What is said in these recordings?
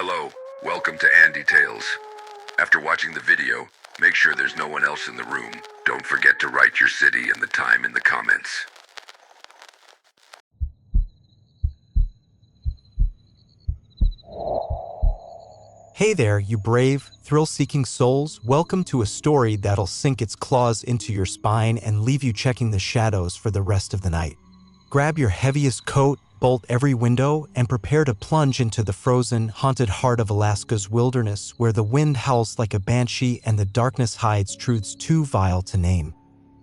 Hello, welcome to Andy Tales. After watching the video, make sure there's no one else in the room. Don't forget to write your city and the time in the comments. Hey there, you brave, thrill-seeking souls. Welcome to a story that'll sink its claws into your spine and leave you checking the shadows for the rest of the night. Grab your heaviest coat, bolt every window, and prepare to plunge into the frozen, haunted heart of Alaska's wilderness, where the wind howls like a banshee and the darkness hides truths too vile to name.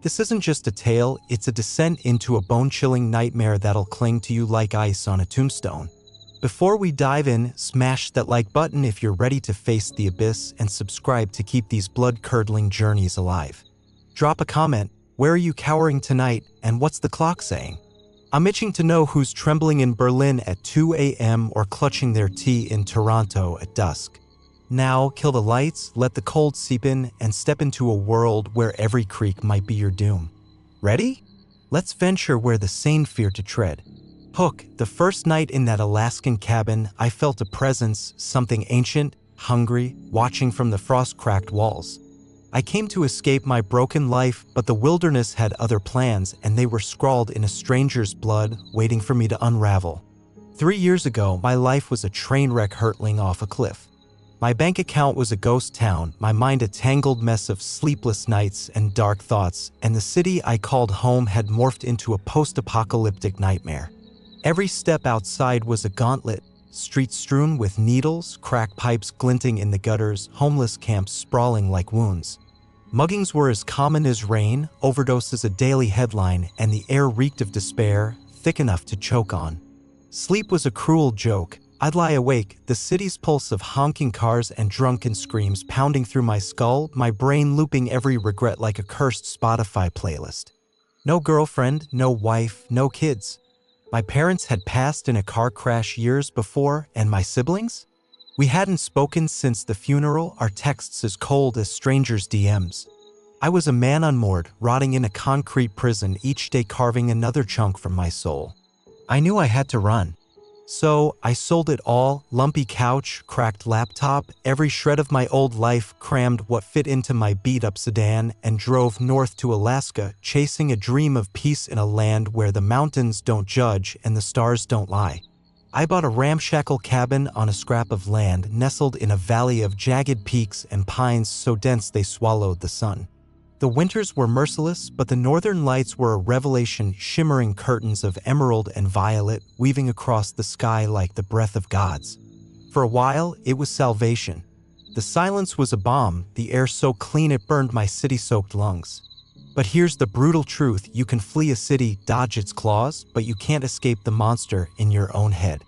This isn't just a tale, it's a descent into a bone-chilling nightmare that'll cling to you like ice on a tombstone. Before we dive in, smash that like button if you're ready to face the abyss, and subscribe to keep these blood-curdling journeys alive. Drop a comment, where are you cowering tonight, and what's the clock saying? I'm itching to know who's trembling in Berlin at 2 a.m. or clutching their tea in Toronto at dusk. Now, kill the lights, let the cold seep in, and step into a world where every creak might be your doom. Ready? Let's venture where the sane fear to tread. Hook, the first night in that Alaskan cabin, I felt a presence, something ancient, hungry, watching from the frost-cracked walls. I came to escape my broken life, but the wilderness had other plans, and they were scrawled in a stranger's blood, waiting for me to unravel. 3 years ago, my life was a train wreck hurtling off a cliff. My bank account was a ghost town, my mind a tangled mess of sleepless nights and dark thoughts, and the city I called home had morphed into a post-apocalyptic nightmare. Every step outside was a gauntlet, streets strewn with needles, crack pipes glinting in the gutters, homeless camps sprawling like wounds. Muggings were as common as rain, overdoses a daily headline, and the air reeked of despair, thick enough to choke on. Sleep was a cruel joke. I'd lie awake, the city's pulse of honking cars and drunken screams pounding through my skull, my brain looping every regret like a cursed Spotify playlist. No girlfriend, no wife, no kids. My parents had passed in a car crash years before, and my siblings? We hadn't spoken since the funeral, our texts as cold as strangers' DMs. I was a man unmoored, rotting in a concrete prison, each day carving another chunk from my soul. I knew I had to run. So, I sold it all, lumpy couch, cracked laptop, every shred of my old life, crammed what fit into my beat-up sedan, and drove north to Alaska, chasing a dream of peace in a land where the mountains don't judge and the stars don't lie. I bought a ramshackle cabin on a scrap of land nestled in a valley of jagged peaks and pines so dense they swallowed the sun. The winters were merciless, but the northern lights were a revelation, shimmering curtains of emerald and violet weaving across the sky like the breath of gods. For a while, it was salvation. The silence was a balm, the air so clean it burned my city-soaked lungs. But here's the brutal truth, you can flee a city, dodge its claws, but you can't escape the monster in your own head.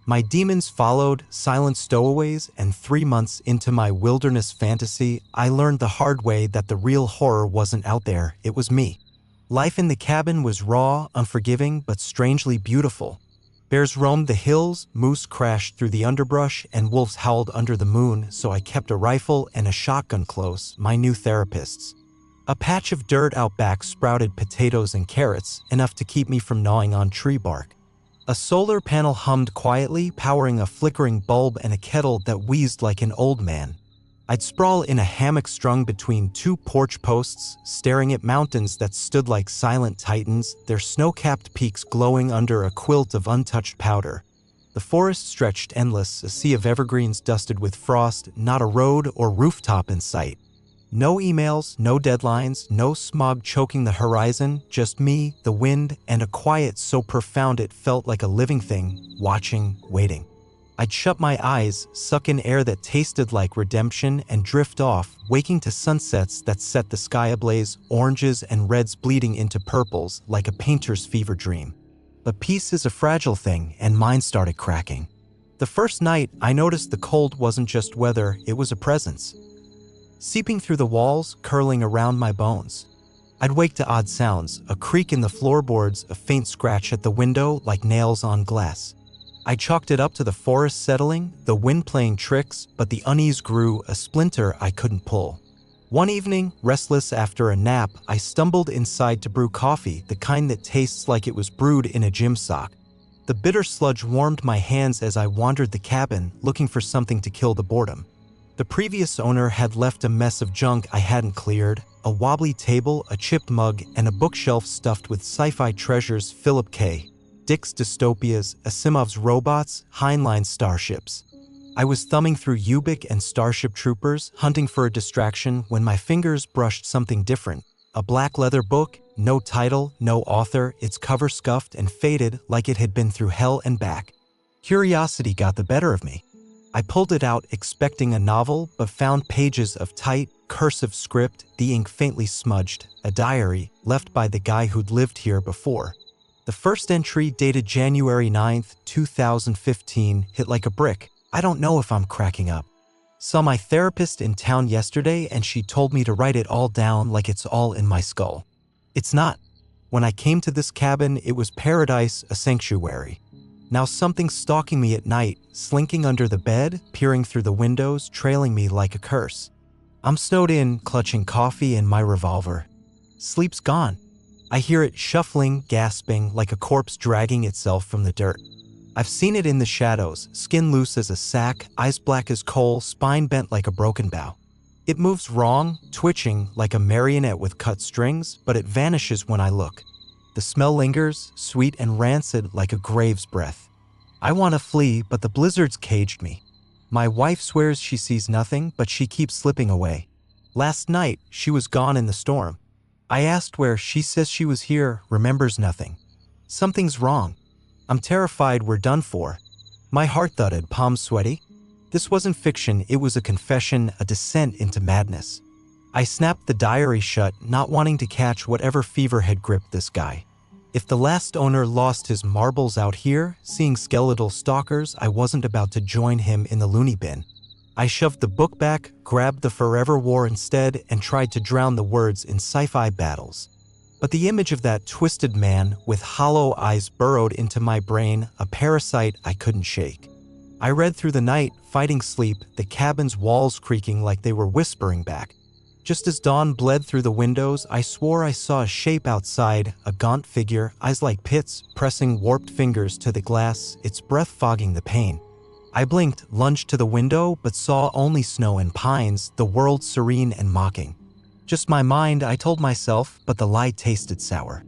My demons followed, silent stowaways, and 3 months into my wilderness fantasy, I learned the hard way that the real horror wasn't out there, it was me. Life in the cabin was raw, unforgiving, but strangely beautiful. Bears roamed the hills, moose crashed through the underbrush, and wolves howled under the moon, so I kept a rifle and a shotgun close, my new therapists. A patch of dirt out back sprouted potatoes and carrots, enough to keep me from gnawing on tree bark. A solar panel hummed quietly, powering a flickering bulb and a kettle that wheezed like an old man. I'd sprawl in a hammock strung between 2 porch posts, staring at mountains that stood like silent titans, their snow-capped peaks glowing under a quilt of untouched powder. The forest stretched endless, a sea of evergreens dusted with frost, not a road or rooftop in sight. No emails, no deadlines, no smog choking the horizon, just me, the wind, and a quiet so profound it felt like a living thing, watching, waiting. I'd shut my eyes, suck in air that tasted like redemption, and drift off, waking to sunsets that set the sky ablaze, oranges and reds bleeding into purples, like a painter's fever dream. But peace is a fragile thing, and mine started cracking. The first night, I noticed the cold wasn't just weather, it was a presence. Seeping through the walls, curling around my bones. I'd wake to odd sounds, a creak in the floorboards, a faint scratch at the window like nails on glass. I chalked it up to the forest settling, the wind playing tricks, but the unease grew, a splinter I couldn't pull. One evening, restless after a nap, I stumbled inside to brew coffee, the kind that tastes like it was brewed in a gym sock. The bitter sludge warmed my hands as I wandered the cabin, looking for something to kill the boredom. The previous owner had left a mess of junk I hadn't cleared: a wobbly table, a chipped mug, and a bookshelf stuffed with sci-fi treasures: Philip K. Dick's dystopias, Asimov's robots, Heinlein's starships. I was thumbing through Ubik and Starship Troopers, hunting for a distraction, when my fingers brushed something different. A black leather book, no title, no author, its cover scuffed and faded like it had been through hell and back. Curiosity got the better of me. I pulled it out expecting a novel, but found pages of tight, cursive script, the ink faintly smudged, a diary left by the guy who'd lived here before. The first entry, dated January 9th, 2015, hit like a brick. I don't know if I'm cracking up. Saw my therapist in town yesterday and she told me to write it all down like it's all in my skull. It's not. When I came to this cabin, it was paradise, a sanctuary. Now something's stalking me at night, slinking under the bed, peering through the windows, trailing me like a curse. I'm snowed in, clutching coffee and my revolver. Sleep's gone. I hear it shuffling, gasping, like a corpse dragging itself from the dirt. I've seen it in the shadows, skin loose as a sack, eyes black as coal, spine bent like a broken bough. It moves wrong, twitching like a marionette with cut strings, but it vanishes when I look. The smell lingers, sweet and rancid like a grave's breath. I want to flee, but the blizzard's caged me. My wife swears she sees nothing, but she keeps slipping away. Last night, she was gone in the storm. I asked where, she says she was here, remembers nothing. Something's wrong. I'm terrified we're done for. My heart thudded, palms sweaty. This wasn't fiction, it was a confession, a descent into madness. I snapped the diary shut, not wanting to catch whatever fever had gripped this guy. If the last owner lost his marbles out here, seeing skeletal stalkers, I wasn't about to join him in the loony bin. I shoved the book back, grabbed the Forever War instead, and tried to drown the words in sci-fi battles. But the image of that twisted man with hollow eyes burrowed into my brain, a parasite I couldn't shake. I read through the night, fighting sleep, the cabin's walls creaking like they were whispering back. Just as dawn bled through the windows, I swore I saw a shape outside, a gaunt figure, eyes like pits, pressing warped fingers to the glass, its breath fogging the pain. I blinked, lunged to the window, but saw only snow and pines, the world serene and mocking. Just my mind, I told myself, but the lie tasted sour.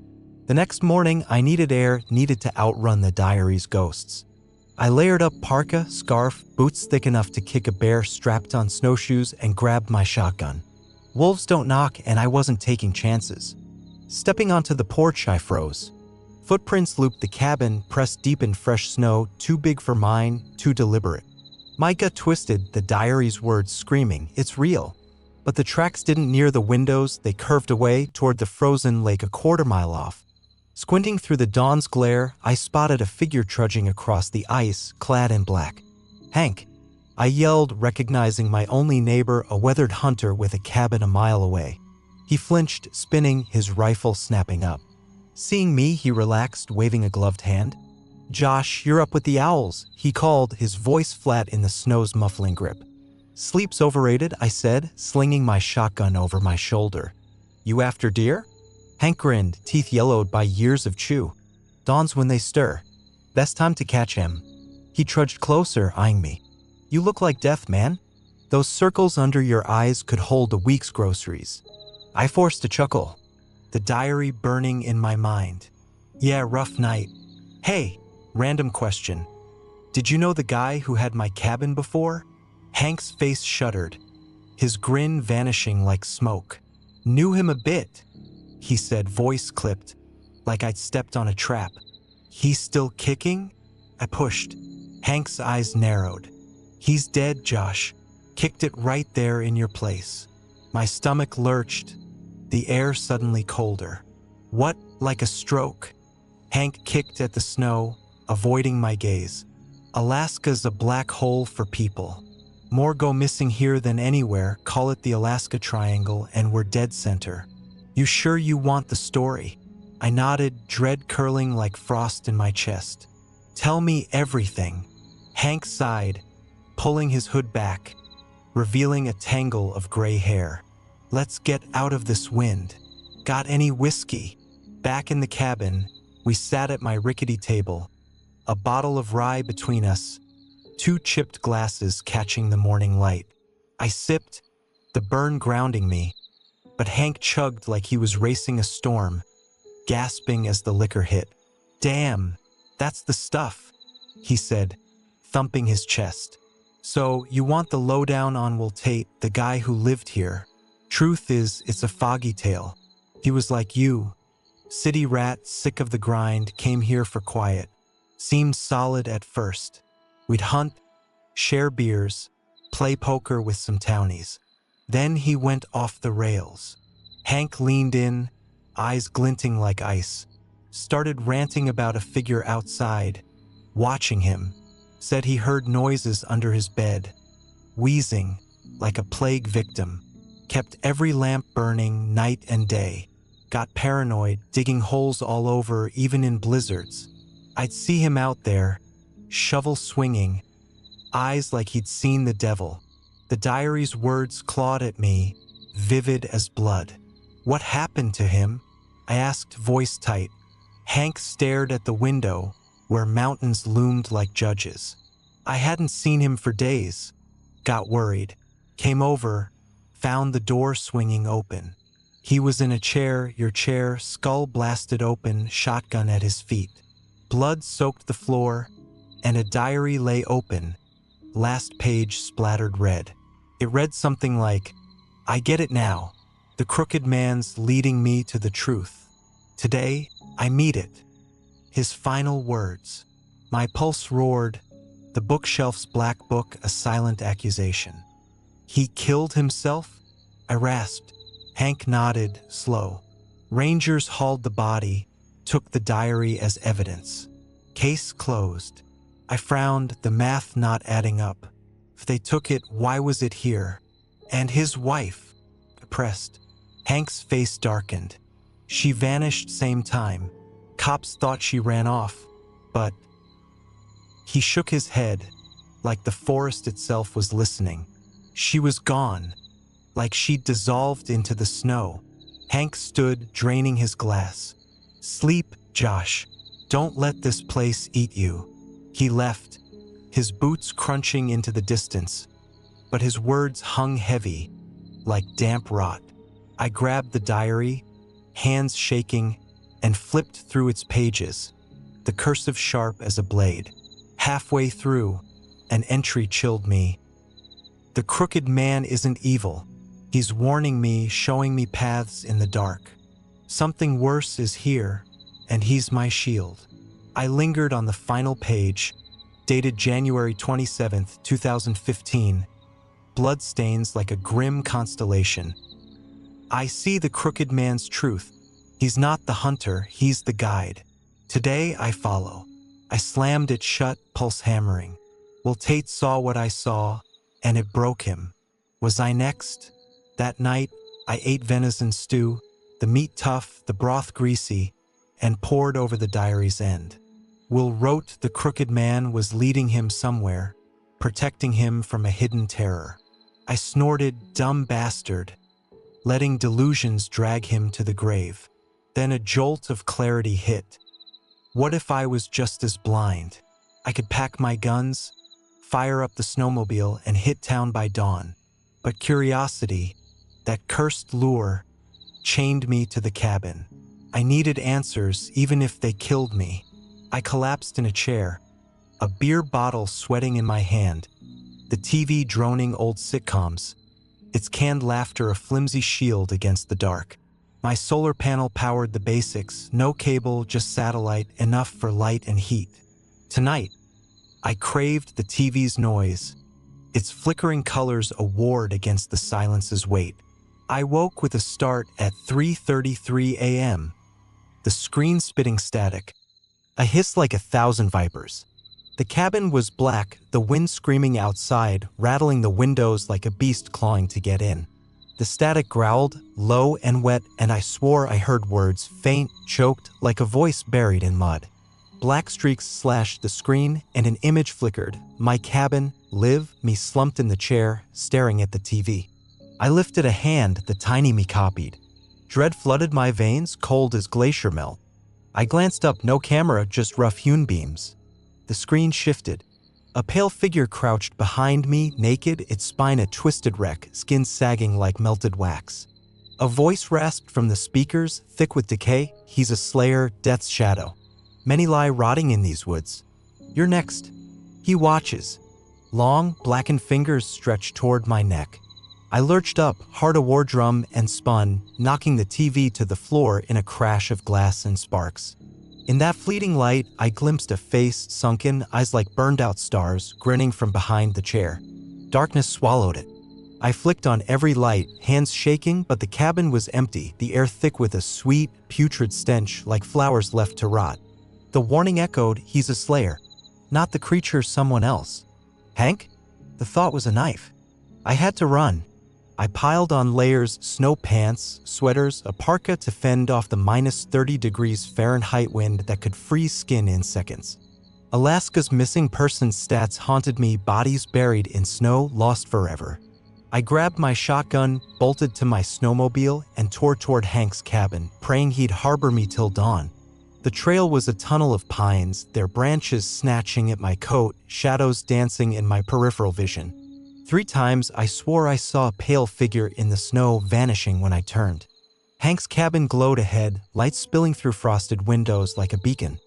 The next morning, I needed air, needed to outrun the diary's ghosts. I layered up parka, scarf, boots thick enough to kick a bear, strapped on snowshoes, and grabbed my shotgun. Wolves don't knock, and I wasn't taking chances. Stepping onto the porch, I froze. Footprints looped the cabin, pressed deep in fresh snow, too big for mine, too deliberate. My gut twisted, the diary's words screaming, "It's real." But the tracks didn't near the windows, they curved away toward the frozen lake a quarter-mile off. Squinting through the dawn's glare, I spotted a figure trudging across the ice, clad in black. "Hank!" I yelled, recognizing my only neighbor, a weathered hunter with a cabin a mile away. He flinched, spinning, his rifle snapping up. Seeing me, he relaxed, waving a gloved hand. "Josh, you're up with the owls," he called, his voice flat in the snow's muffling grip. "Sleep's overrated," I said, slinging my shotgun over my shoulder. "You after deer?" Hank grinned, teeth yellowed by years of chew. "Dawn's when they stir. Best time to catch him." He trudged closer, eyeing me. "You look like death, man. Those circles under your eyes could hold a week's groceries." I forced a chuckle, the diary burning in my mind. "Yeah, rough night. Hey, random question. Did you know the guy who had my cabin before?" Hank's face shuddered, his grin vanishing like smoke. "Knew him a bit," he said, voice clipped, like I'd stepped on a trap. "He's still kicking?" I pushed. Hank's eyes narrowed. "He's dead, Josh. Kicked it right there in your place." My stomach lurched, the air suddenly colder. "What, like a stroke?" Hank kicked at the snow, avoiding my gaze. "Alaska's a black hole for people. More go missing here than anywhere, call it the Alaska Triangle, and we're dead center. You sure you want the story?" I nodded, dread curling like frost in my chest. "Tell me everything." Hank sighed, pulling his hood back, revealing a tangle of gray hair. "Let's get out of this wind. Got any whiskey?" Back in the cabin, we sat at my rickety table. a bottle of rye between us, two chipped glasses catching the morning light. I sipped, the burn grounding me, but Hank chugged like he was racing a storm, gasping as the liquor hit. "Damn, that's the stuff," he said, thumping his chest. "So you want the lowdown on Will Tate, the guy who lived here? Truth is, it's a foggy tale. He was like you. City rat, sick of the grind, came here for quiet. Seemed solid at first. We'd hunt, share beers, play poker with some townies. Then he went off the rails." Hank leaned in, eyes glinting like ice. Started ranting about a figure outside, watching him. Said he heard noises under his bed, wheezing like a plague victim. Kept every lamp burning night and day. Got paranoid, digging holes all over, even in blizzards. I'd see him out there, shovel swinging, eyes like he'd seen the devil. The diary's words clawed at me, vivid as blood. "What happened to him?" I asked, voice tight. Hank stared at the window, where mountains loomed like judges. I hadn't seen him for days. Got worried. Came over, found the door swinging open. He was in a chair, your chair, skull blasted open, shotgun at his feet. Blood soaked the floor, and a diary lay open, last page splattered red. It read something like, "I get it now. The crooked man's leading me to the truth. Today, I meet it." His final words. My pulse roared, the bookshelf's black book a silent accusation. "He killed himself?" I rasped. Hank nodded, slow. "Rangers hauled the body, took the diary as evidence. Case closed." I frowned, the math not adding up. If they took it, why was it here? And his wife? Pressed. Hank's face darkened. "She vanished same time. Cops thought she ran off, but..." He shook his head, like the forest itself was listening. "She was gone, like she'd dissolved into the snow." Hank stood, draining his glass. "Sleep, Josh. Don't let this place eat you." He left, his boots crunching into the distance, but his words hung heavy, like damp rot. I grabbed the diary, hands shaking, and flipped through its pages, the cursive sharp as a blade. Halfway through, an entry chilled me. "The crooked man isn't evil. He's warning me, showing me paths in the dark. Something worse is here, and he's my shield." I lingered on the final page, dated January 27th, 2015, bloodstains like a grim constellation. "I see the crooked man's truth. He's not the hunter, he's the guide. Today I follow." I slammed it shut, pulse hammering. Will Tate saw what I saw, and it broke him. Was I next? That night, I ate venison stew, the meat tough, the broth greasy, and poured over the diary's end. Will wrote the crooked man was leading him somewhere, protecting him from a hidden terror. I snorted, "Dumb bastard," letting delusions drag him to the grave. Then a jolt of clarity hit. What if I was just as blind? I could pack my guns, fire up the snowmobile, and hit town by dawn. But curiosity, that cursed lure, chained me to the cabin. I needed answers, even if they killed me. I collapsed in a chair, a beer bottle sweating in my hand, the TV droning old sitcoms, its canned laughter a flimsy shield against the dark. My solar panel powered the basics, no cable, just satellite, enough for light and heat. Tonight, I craved the TV's noise, its flickering colors a ward against the silence's weight. I woke with a start at 3:33 a.m., the screen spitting static, a hiss like 1,000 vipers. The cabin was black, the wind screaming outside, rattling the windows like a beast clawing to get in. The static growled, low and wet, and I swore I heard words, faint, choked, like a voice buried in mud. Black streaks slashed the screen, and an image flickered. My cabin, me slumped in the chair, staring at the TV. I lifted a hand, the tiny me copied. Dread flooded my veins, cold as glacier melt. I glanced up, no camera, just rough-hewn beams. The screen shifted. A pale figure crouched behind me, naked, its spine a twisted wreck, skin sagging like melted wax. A voice rasped from the speakers, thick with decay. "He's a slayer, death's shadow. Many lie rotting in these woods. You're next." He watches. Long, blackened fingers stretched toward my neck. I lurched up, heart a war drum, and spun, knocking the TV to the floor in a crash of glass and sparks. In that fleeting light, I glimpsed a face, sunken, eyes like burned-out stars, grinning from behind the chair. Darkness swallowed it. I flicked on every light, hands shaking, but the cabin was empty, the air thick with a sweet, putrid stench like flowers left to rot. The warning echoed, "He's a slayer. Not the creature, someone else." Hank? The thought was a knife. I had to run. I piled on layers, snow pants, sweaters, a parka to fend off the -30 degrees Fahrenheit wind that could freeze skin in seconds. Alaska's missing persons stats haunted me, bodies buried in snow, lost forever. I grabbed my shotgun, bolted to my snowmobile, and tore toward Hank's cabin, praying he'd harbor me till dawn. The trail was a tunnel of pines, their branches snatching at my coat, shadows dancing in my peripheral vision. 3 times I swore I saw a pale figure in the snow, vanishing when I turned. Hank's cabin glowed ahead, lights spilling through frosted windows like a beacon.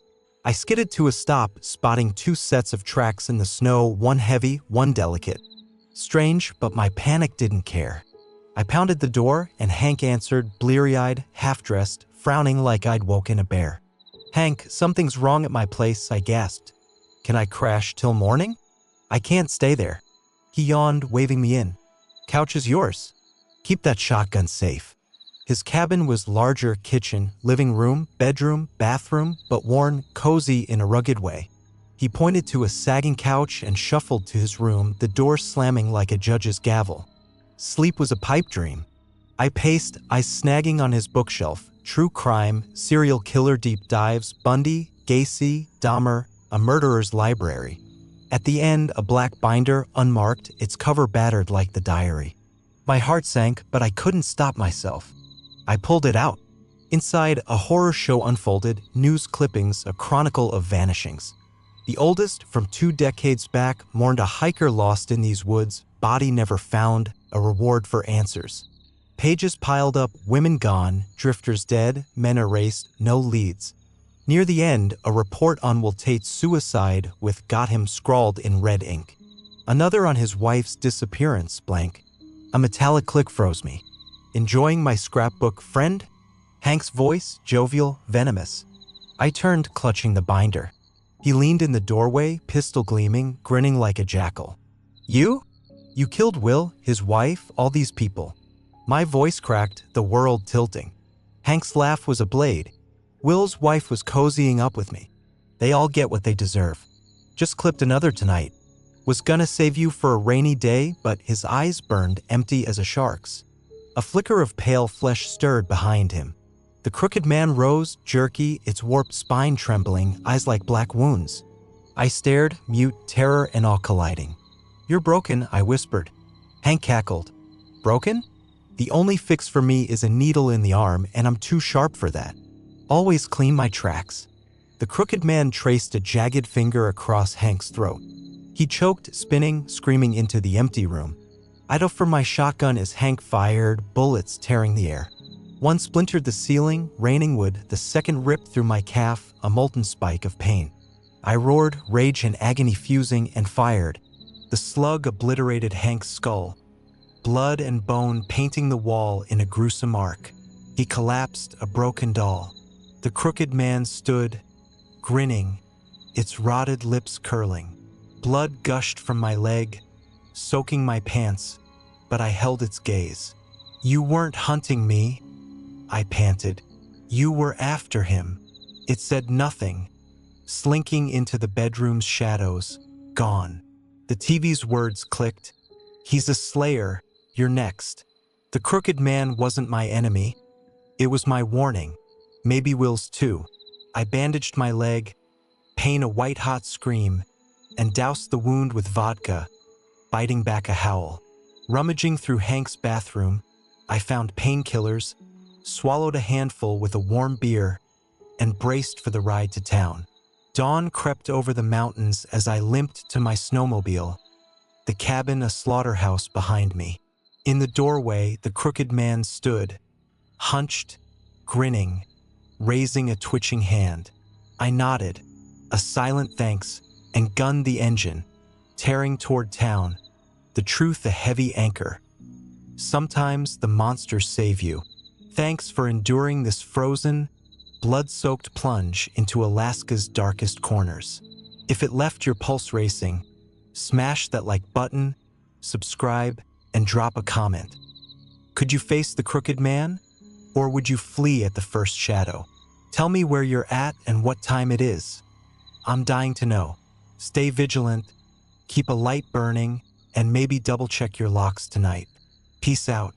I skidded to a stop, spotting 2 sets of tracks in the snow, one heavy, one delicate. Strange, but my panic didn't care. I pounded the door, and Hank answered, bleary-eyed, half-dressed, frowning like I'd woken a bear. "Hank, something's wrong at my place," I gasped. "Can I crash till morning?" "I can't stay there." He yawned, waving me in. "Couch is yours. Keep that shotgun safe." His cabin was larger, kitchen, living room, bedroom, bathroom, but worn, cozy in a rugged way. He pointed to a sagging couch and shuffled to his room, the door slamming like a judge's gavel. Sleep was a pipe dream. I paced, eyes snagging on his bookshelf. True crime, serial killer deep dives, Bundy, Gacy, Dahmer, a murderer's library. At the end, a black binder, unmarked, its cover battered like the diary. My heart sank, but I couldn't stop myself. I pulled it out. Inside, a horror show unfolded, news clippings, a chronicle of vanishings. The oldest, from 2 decades back, mourned a hiker lost in these woods, body never found, a reward for answers. Pages piled up, women gone, drifters dead, men erased, no leads. Near the end, a report on Will Tate's suicide with "got him" scrawled in red ink. Another on his wife's disappearance, blank. A metallic click froze me. "Enjoying my scrapbook, friend?" Hank's voice, jovial, venomous. I turned, clutching the binder. He leaned in the doorway, pistol gleaming, grinning like a jackal. "You? You killed Will, his wife, all these people." My voice cracked, the world tilting. Hank's laugh was a blade. "Will's wife was cozying up with me. They all get what they deserve. Just clipped another tonight. Was gonna save you for a rainy day, but his eyes burned empty as a shark's." A flicker of pale flesh stirred behind him. The crooked man rose, jerky, its warped spine trembling, eyes like black wounds. I stared, mute, terror and awe colliding. "You're broken," I whispered. Hank cackled. "Broken? The only fix for me is a needle in the arm, and I'm too sharp for that. Always clean my tracks." The crooked man traced a jagged finger across Hank's throat. He choked, spinning, screaming into the empty room. I'd offer my shotgun as Hank fired, bullets tearing the air. One splintered the ceiling, raining wood, the second ripped through my calf, a molten spike of pain. I roared, rage and agony fusing, and fired. The slug obliterated Hank's skull. Blood and bone painting the wall in a gruesome arc. He collapsed, a broken doll. The crooked man stood, grinning, its rotted lips curling. Blood gushed from my leg, soaking my pants, but I held its gaze. "You weren't hunting me," I panted. "You were after him." It said nothing, slinking into the bedroom's shadows, gone. The TV's words clicked. "He's a slayer, you're next." The crooked man wasn't my enemy. It was my warning. Maybe Will's too. I bandaged my leg, pain a white-hot scream, and doused the wound with vodka, biting back a howl. Rummaging through Hank's bathroom, I found painkillers, swallowed a handful with a warm beer, and braced for the ride to town. Dawn crept over the mountains as I limped to my snowmobile, the cabin a slaughterhouse behind me. In the doorway, the crooked man stood, hunched, grinning, raising a twitching hand. I nodded, a silent thanks, and gunned the engine, tearing toward town, the truth a heavy anchor. Sometimes the monsters save you. Thanks for enduring this frozen, blood-soaked plunge into Alaska's darkest corners. If it left your pulse racing, smash that like button, subscribe, and drop a comment. Could you face the crooked man? Or would you flee at the first shadow? Tell me where you're at and what time it is. I'm dying to know. Stay vigilant, keep a light burning, and maybe double-check your locks tonight. Peace out.